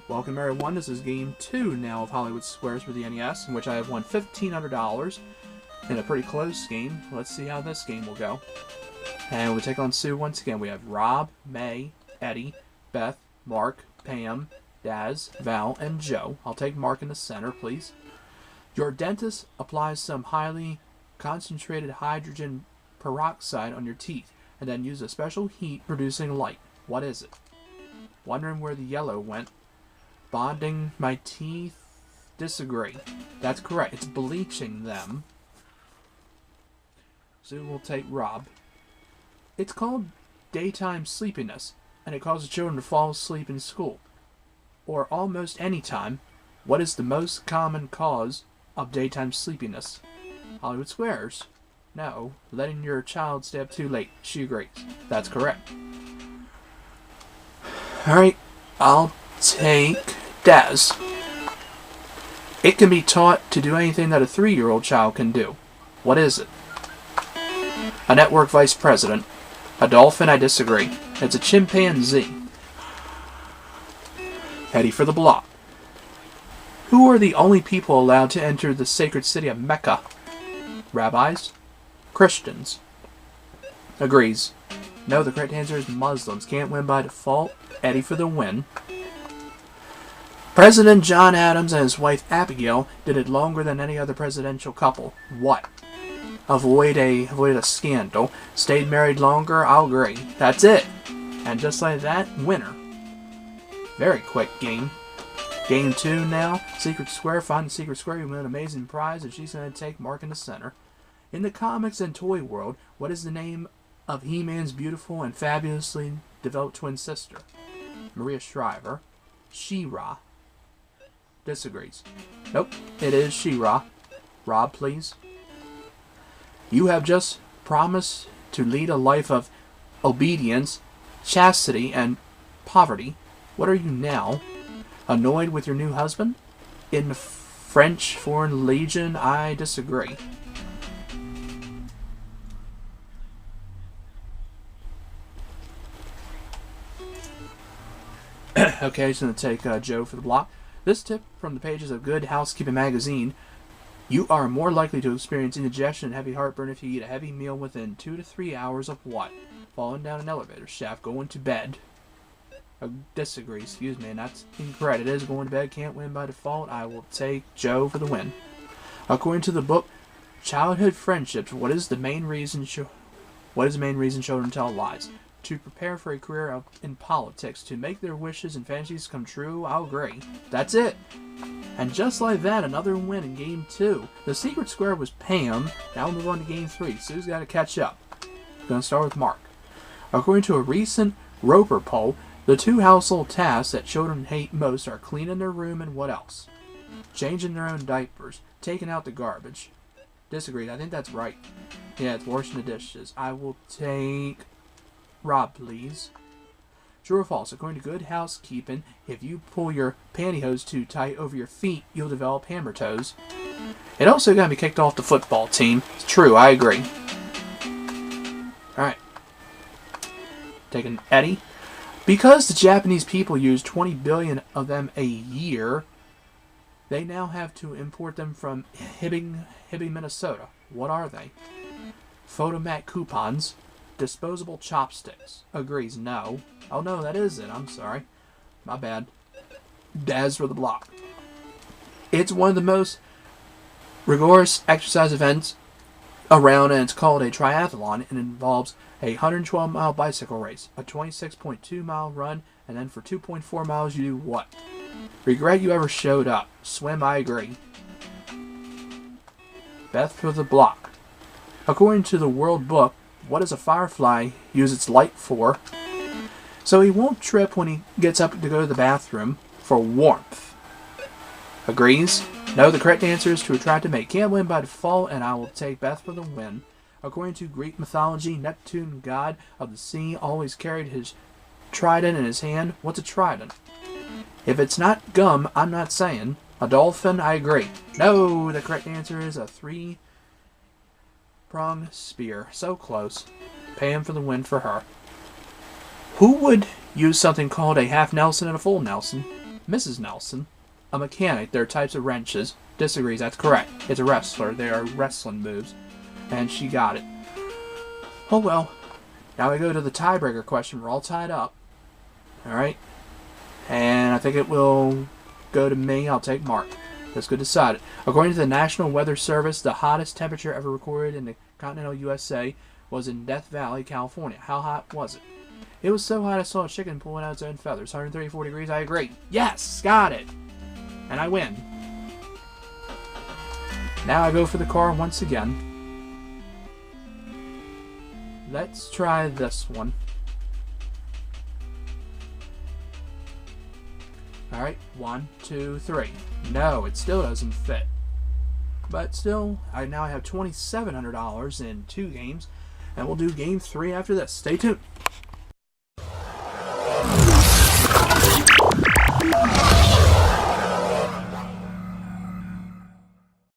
Welcome everyone, this is game 2 now of Hollywood Squares for the NES, in which I have won $1,500 in a pretty close game. Let's see how this game will go. And we take on Sue once again. We have Rob, May, Eddie, Beth, Mark, Pam, Daz, Val, and Joe. I'll take Mark in the center, please. Your dentist applies some highly concentrated hydrogen peroxide on your teeth, and then uses a special heat producing light. What is it? Wondering where the yellow went. Bonding my teeth? Disagree. That's correct. It's bleaching them. Sue will take Rob. It's called daytime sleepiness, and it causes children to fall asleep in school. Or almost any time. What is the most common cause of daytime sleepiness? Hollywood Squares. No. Letting your child stay up too late. She agrees. That's correct. Alright. I'll take Daz. It can be taught to do anything that a 3-year-old child can do. What is it? A network vice president. A dolphin? I disagree. It's a chimpanzee. Eddie for the block. Who are the only people allowed to enter the sacred city of Mecca? Rabbis? Christians? Agrees. No, the correct answer is Muslims. Can't win by default. Eddie for the win. President John Adams and his wife Abigail did it longer than any other presidential couple. What? Avoid a scandal. Stayed married longer. I'll agree. That's it. And just like that, winner. Very quick game. Game 2 now. Secret Square. Find the Secret Square. You win an amazing prize, and she's going to take Mark in the center. In the comics and toy world, what is the name of He-Man's beautiful and fabulously developed twin sister? Maria Shriver. She-Ra. Disagrees. Nope, it is She-Ra. Rob, please. You have just promised to lead a life of obedience, chastity, and poverty. What are you now? Annoyed with your new husband? In the French Foreign Legion? I disagree. Okay, I'm just going to take Joe for the block. This tip from the pages of Good Housekeeping magazine: you are more likely to experience indigestion and heavy heartburn if you eat a heavy meal within 2 to 3 hours of what? Falling down an elevator shaft, going to bed. Disagree, excuse me, and that's incorrect. It is going to bed, can't win by default. I will take Joe for the win. According to the book Childhood Friendships, what is the main reason children tell lies? To prepare for a career in politics, to make their wishes and fantasies come true. I'll agree. That's it. And just like that, another win in Game 2. The Secret Square was Pam. Now we'll move on to Game 3. Sue's got to catch up. Going to start with Mark. According to a recent Roper poll, the 2 household tasks that children hate most are cleaning their room and what else? Changing their own diapers. Taking out the garbage. Disagreed. I think that's right. Yeah, it's washing the dishes. I will take Rob, please. True or false? According to Good Housekeeping, if you pull your pantyhose too tight over your feet, you'll develop hammer toes. It also got me kicked off the football team. It's true, I agree. Alright. Taking Eddie. Because the Japanese people use 20 billion of them a year, they now have to import them from Hibbing, Minnesota. What are they? Photomat coupons. Disposable chopsticks. Agrees. No. Oh no, that is it. I'm sorry. My bad. Daz for the block. It's one of the most rigorous exercise events around, and it's called a triathlon, and it involves a 112-mile bicycle race, a 26.2-mile run, and then for 2.4 miles you do what? Regret you ever showed up. Swim, I agree. Beth for the block. According to the World Book, what does a firefly use its light for? So he won't trip when he gets up to go to the bathroom. For warmth. Agrees? No, the correct answer is to attract a mate. Can't win by default, and I will take Beth for the win. According to Greek mythology, Neptune, god of the sea, always carried his trident in his hand. What's a trident? If it's not gum, I'm not saying. A dolphin? I agree. No, the correct answer is a 3-prong spear. So close. Pam for the win for her. Who would use something called a half Nelson and a full Nelson? Mrs. Nelson, a mechanic, there are types of wrenches, disagrees. That's correct. It's a wrestler. They are wrestling moves. And she got it. Oh well. Now we go to the tiebreaker question. We're all tied up. Alright? And I think it will go to me. I'll take Mark. Let's go decide it. According to the National Weather Service, the hottest temperature ever recorded in the continental USA was in Death Valley, California. How hot was it? It was so hot I saw a chicken pulling out its own feathers. 134 degrees. I agree. Yes! Got it! And I win. Now I go for the car once again. Let's try this one. Alright, 1, 2, 3. No, it still doesn't fit. But still, I now have $2,700 in 2 games. And we'll do game 3 after this. Stay tuned.